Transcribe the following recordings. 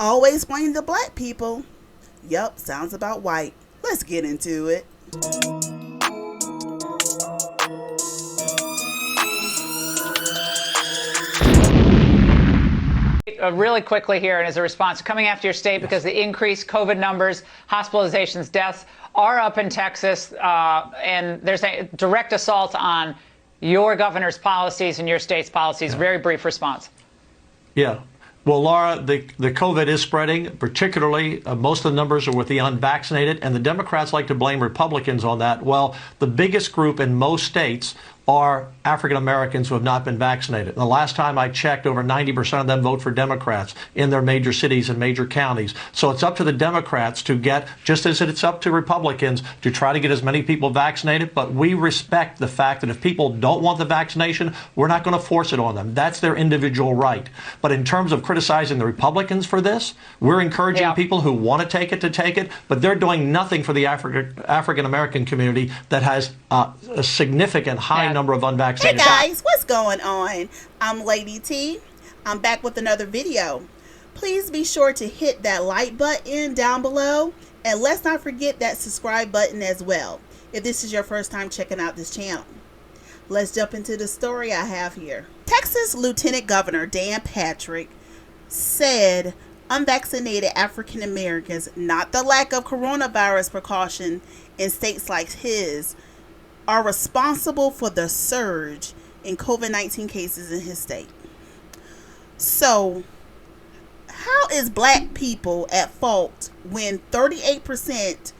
Always blame the black people. Yup, sounds about white. Let's get into it. Really quickly here, and as a response, coming after your state because the increased COVID numbers, hospitalizations, deaths are up in Texas, and there's a direct assault on your governor's policies and your state's policies. Very brief response. Yeah. Well, Laura, the COVID is spreading, particularly most of the numbers are with the unvaccinated, and the Democrats like to blame Republicans on that. Well, the biggest group in most states are African Americans who have not been vaccinated. And the last time I checked, over 90% of them vote for Democrats in their major cities and major counties. So it's up to the Democrats to get, just as it's up to Republicans, to try to get as many people vaccinated. But we respect the fact that if people don't want the vaccination, we're not going to force it on them. That's their individual right. But in terms of criticizing the Republicans for this, we're encouraging people who want to take it, but they're doing nothing for the African American community that has a significant high number of unvaccinated. Hey guys, what's going on? I'm Lady T. I'm back with another video. Please be sure to hit that like button down below, and let's not forget that subscribe button as well if this is your first time checking out this channel. Let's jump into the story I have here. Texas Lieutenant Governor Dan Patrick said unvaccinated African Americans, not the lack of coronavirus precaution in states like his, are responsible for the surge in COVID-19 cases in his state. So, how is black people at fault when 38%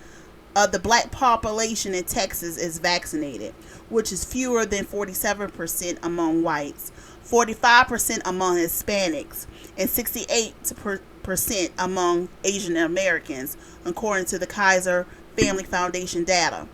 of the black population in Texas is vaccinated, which is fewer than 47% among whites, 45% among Hispanics, and 68% among Asian Americans, according to the Kaiser Family Foundation data?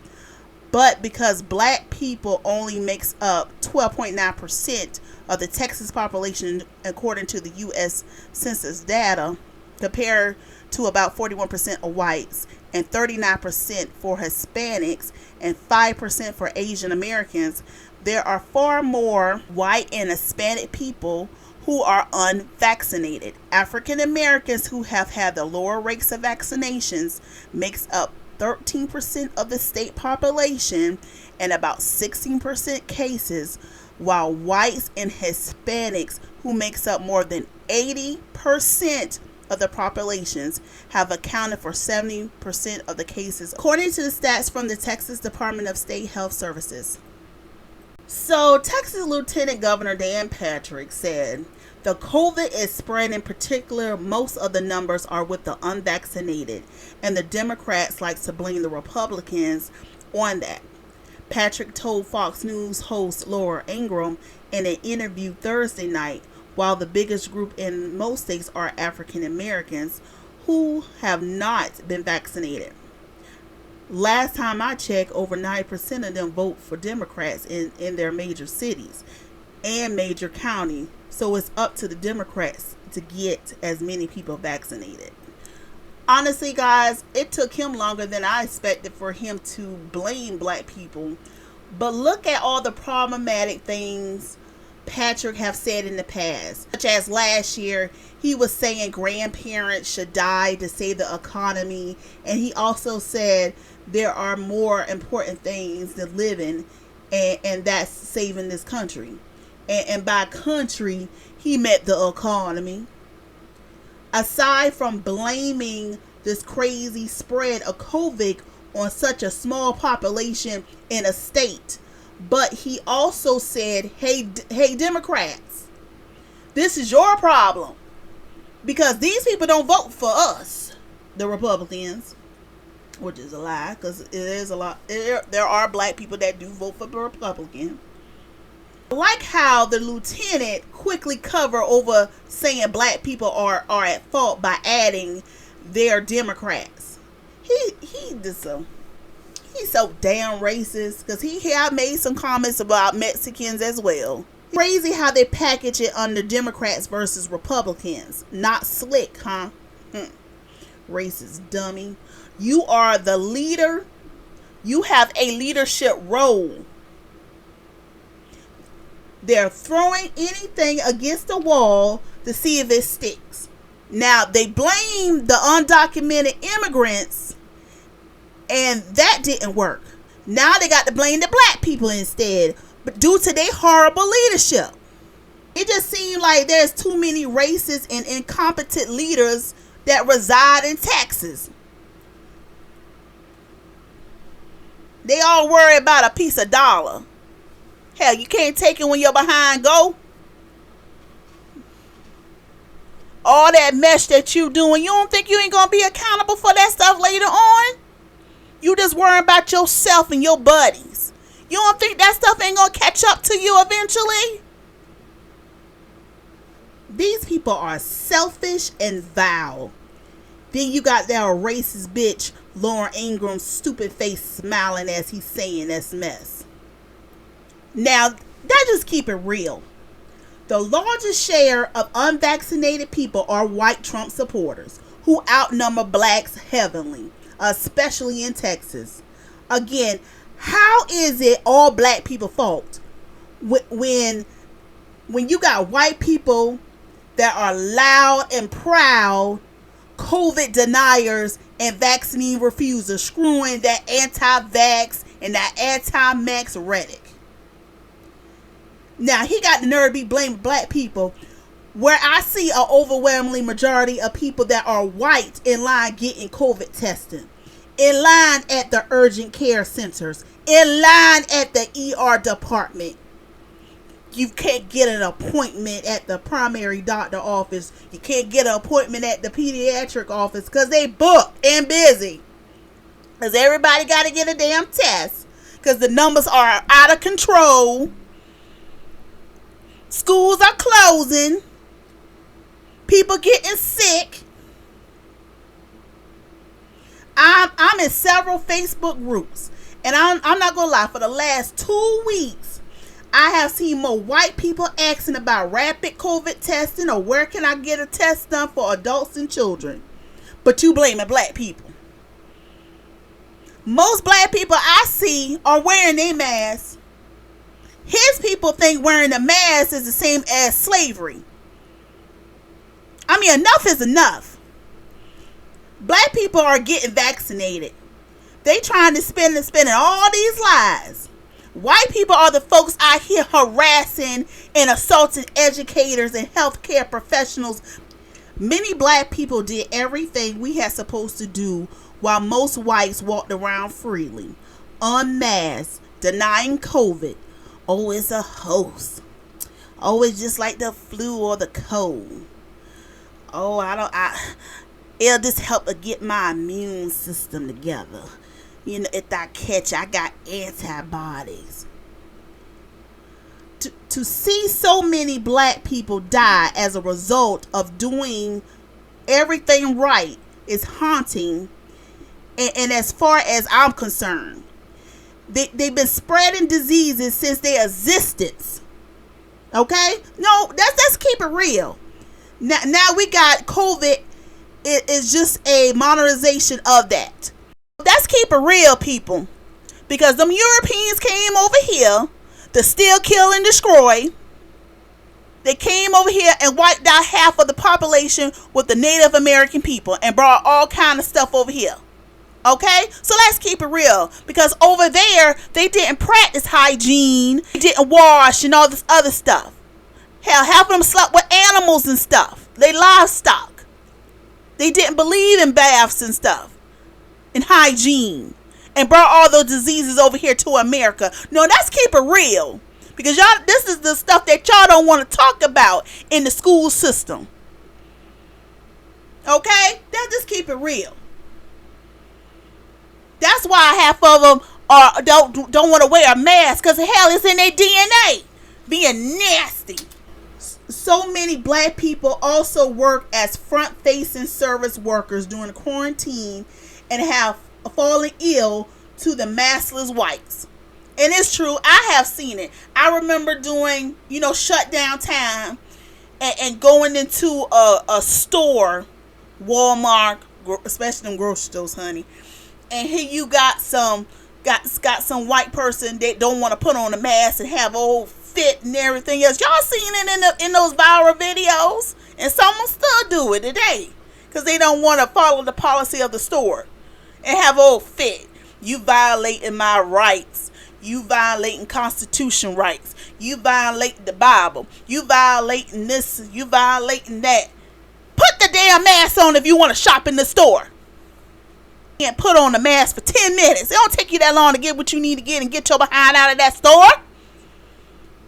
But because black people only makes up 12.9% of the Texas population, according to the U.S. Census data, compared to about 41% of whites and 39% for Hispanics and 5% for Asian Americans, there are far more white and Hispanic people who are unvaccinated. African Americans who have had the lower rates of vaccinations makes up 13% of the state population and about 16% cases, while whites and Hispanics, who makes up more than 80% of the populations, have accounted for 70% of the cases, according to the stats from the Texas Department of State Health Services. So, Texas Lieutenant Governor Dan Patrick said the COVID is spreading. In particular, most of the numbers are with the unvaccinated, and the Democrats like to blame the Republicans on that. Patrick told Fox News host Laura Ingraham in an interview Thursday night, while the biggest group in most states are African Americans who have not been vaccinated. Last time I checked, over 90% of them vote for Democrats in their major cities and major counties. So it's up to the Democrats to get as many people vaccinated. Honestly, guys, it took him longer than I expected for him to blame black people. But look at all the problematic things Patrick have said in the past. Such as last year, he was saying grandparents should die to save the economy. And he also said there are more important things than living, and that's saving this country. And by country, he meant the economy. Aside from blaming this crazy spread of COVID on such a small population in a state, but he also said, hey Democrats, this is your problem, because these people don't vote for us, the Republicans, which is a lie, because it is a lot. There are black people that do vote for the Republican. Like how the lieutenant quickly covered over saying black people are at fault by adding they're Democrats. He's so damn racist, because I made some comments about Mexicans as well. Crazy how they package it under Democrats versus Republicans. Not slick, huh? Racist dummy. You are the leader. You have a leadership role. They're throwing anything against the wall to see if it sticks. Now, they blame the undocumented immigrants, and that didn't work. Now they got to blame the black people instead, but due to their horrible leadership. It just seems like there's too many racist and incompetent leaders that reside in Texas. They all worry about a piece of dollar. Hell, you can't take it when you're behind go. All that mess that you doing, you don't think you ain't gonna be accountable for that stuff later on? You just worrying about yourself and your buddies. You don't think that stuff ain't gonna catch up to you eventually? These people are selfish and vile. Then you got that racist bitch, Lauren Ingram's stupid face smiling as he's saying this mess. Now, that just keep it real. The largest share of unvaccinated people are white Trump supporters who outnumber blacks heavily, especially in Texas. Again, how is it all black people fault when you got white people that are loud and proud COVID deniers and vaccine refusers, screwing that anti-vax and that anti-max rhetoric? Now, he got the nerve to be blaming black people, where I see an overwhelmingly majority of people that are white in line getting COVID testing, in line at the urgent care centers, in line at the ER department. You can't get an appointment at the primary doctor office. You can't get an appointment at the pediatric office because they booked and busy. Because everybody got to get a damn test. Because the numbers are out of control. Schools are closing. People getting sick. I'm in several Facebook groups. And I'm not going to lie. For the last 2 weeks, I have seen more white people asking about rapid COVID testing or where can I get a test done for adults and children. But you blaming black people. Most black people I see are wearing their masks. His people think wearing a mask is the same as slavery. I mean, enough is enough. Black people are getting vaccinated. They trying to spending all these lies. White people are the folks out here harassing and assaulting educators and healthcare professionals. Many black people did everything we had supposed to do while most whites walked around freely, unmasked, denying COVID. Oh, it's a hoax. Oh, it's just like the flu or the cold. Oh, it'll just help to get my immune system together. You know, if I catch, I got antibodies. To see so many black people die as a result of doing everything right is haunting. And as far as I'm concerned, they've been spreading diseases since their existence. Okay? No, let's keep it real. Now we got COVID. It is just a modernization of that. Let's keep it real, people. Because them Europeans came over here to steal, kill, and destroy. They came over here and wiped out half of the population with the Native American people and brought all kind of stuff over here. Okay? So let's keep it real. Because over there, they didn't practice hygiene. They didn't wash and all this other stuff. Hell, half of them slept with animals and stuff. They livestock. They didn't believe in baths and stuff. And hygiene. And brought all those diseases over here to America. No, let's keep it real. Because y'all, this is the stuff that y'all don't want to talk about in the school system. Okay? Let's just keep it real. That's why half of them don't want to wear a mask, because hell, it's in their DNA. Being nasty. So many black people also work as front-facing service workers during quarantine and have fallen ill to the maskless whites. And it's true. I have seen it. I remember doing, shutdown time and going into a store, Walmart, especially them grocery stores, honey. And here you got some white person that don't want to put on a mask and have a whole fit and everything else. Y'all seen it in those viral videos And some will still do it today because they don't want to follow the policy of the store and have old fit. You violating my rights. You violating constitution rights. You violating the Bible. You violating this. You violating that. Put the damn mask on if you want to shop in the store. You can't put on a mask for 10 minutes. It don't take you that long to get what you need to get and get your behind out of that store.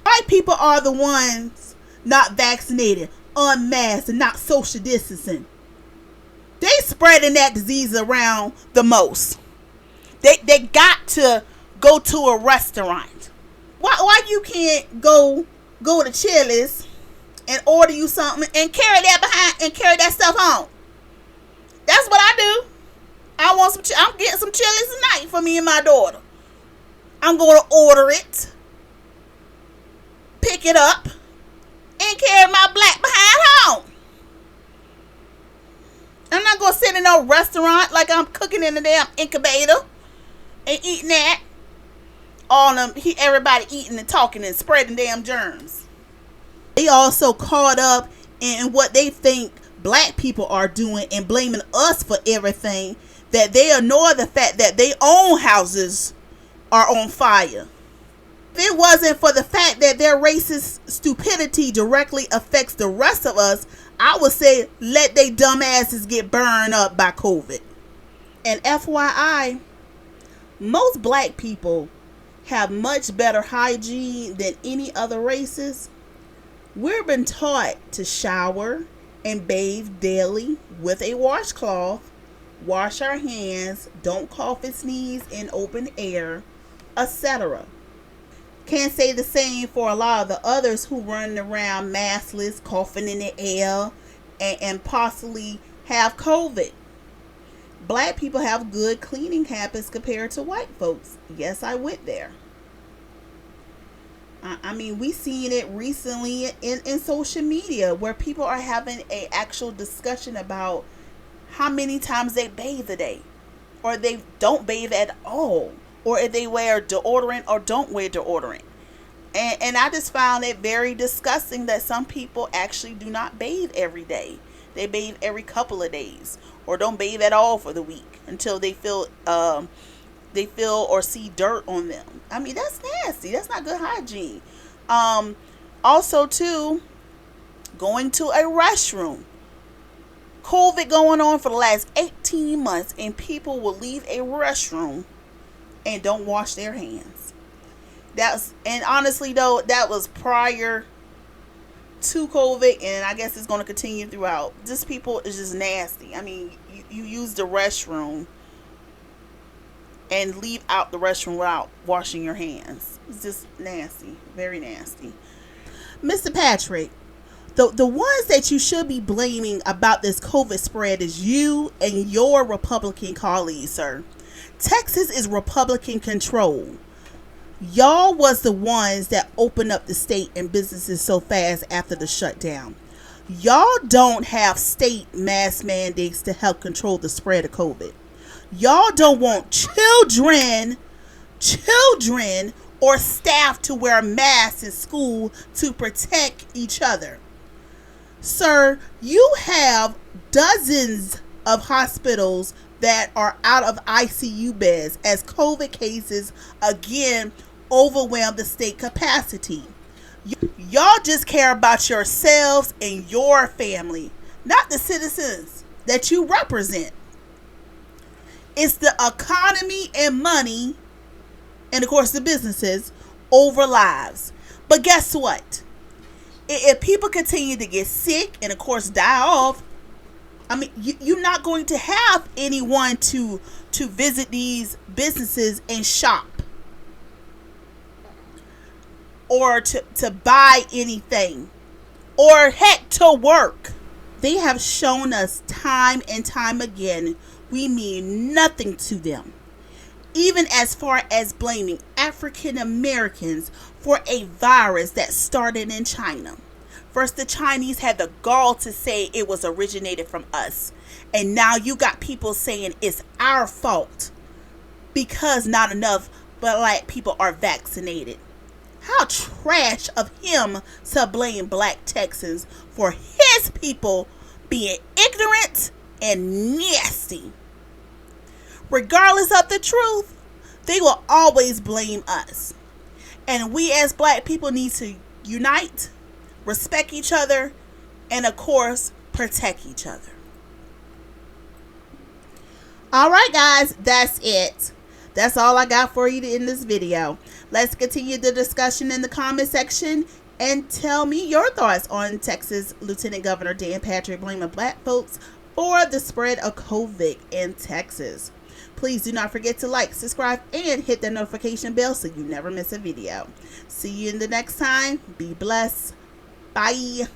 White people are the ones not vaccinated, unmasked, and not social distancing. They spreading that disease around the most. They got to go to a restaurant. Why you can't go to Chili's and order you something and carry that stuff home? That's what I do. I'm getting some Chili's tonight for me and my daughter. I'm going to order it, pick it up, and carry my black behind home. I'm not going to sit in no restaurant like I'm cooking in a damn incubator and eating that. Everybody eating and talking and spreading damn germs. They also caught up in what they think black people are doing and blaming us for everything, that they ignore the fact that their own houses are on fire. If it wasn't for the fact that their racist stupidity directly affects the rest of us, I would say let they dumb asses get burned up by COVID. And FYI, most black people have much better hygiene than any other races. We've been taught to shower and bathe daily with a washcloth, wash our hands, don't cough and sneeze in open air, etc. Can't say the same for a lot of the others who run around maskless, coughing in the air, and possibly have COVID. Black people have good cleaning habits compared to white folks. Yes, I went there. I mean, we seen it recently in social media where people are having an actual discussion about how many times they bathe a day, or they don't bathe at all, or if they wear deodorant or don't wear deodorant. And I just found it very disgusting that some people actually do not bathe every day. They bathe every couple of days, or don't bathe at all for the week until they feel or see dirt on them. I mean, that's nasty. That's not good hygiene. Also too, going to a restroom. COVID going on for the last 18 months, and people will leave a restroom and don't wash their hands. And honestly though, that was prior to COVID, and I guess it's going to continue throughout. This people is just nasty. I mean, you use the restroom and leave out the restroom without washing your hands. It's just nasty. Very nasty. Mr. Patrick, the ones that you should be blaming about this COVID spread is you and your Republican colleagues, sir. Texas is Republican controlled. Y'all was the ones that opened up the state and businesses so fast after the shutdown. Y'all don't have state mask mandates to help control the spread of COVID. Y'all don't want children or staff to wear masks in school to protect each other. Sir, you have dozens of hospitals that are out of ICU beds as COVID cases again overwhelm the state capacity. Y'all just care about yourselves and your family, not the citizens that you represent. It's the economy and money, and of course the businesses, over lives. But guess what? If people continue to get sick and of course die off, I mean, you're not going to have anyone to visit these businesses and shop, or to buy anything, or heck, to work. They have shown us time and time again we mean nothing to them, even as far as blaming African Americans for a virus that started in China. First, the Chinese had the gall to say it was originated from us. And now you got people saying it's our fault because not enough black people are vaccinated. How trash of him to blame black Texans for his his people being ignorant and nasty. Regardless of the truth, they will always blame us. And we as black people need to unite, respect each other, and of course, protect each other. Alright guys, that's it. That's all I got for you in this video. Let's continue the discussion in the comment section and tell me your thoughts on Texas Lieutenant Governor Dan Patrick blaming black folks for the spread of COVID in Texas. Please do not forget to like, subscribe, and hit the notification bell so you never miss a video. See you in the next time. Be blessed. Bye.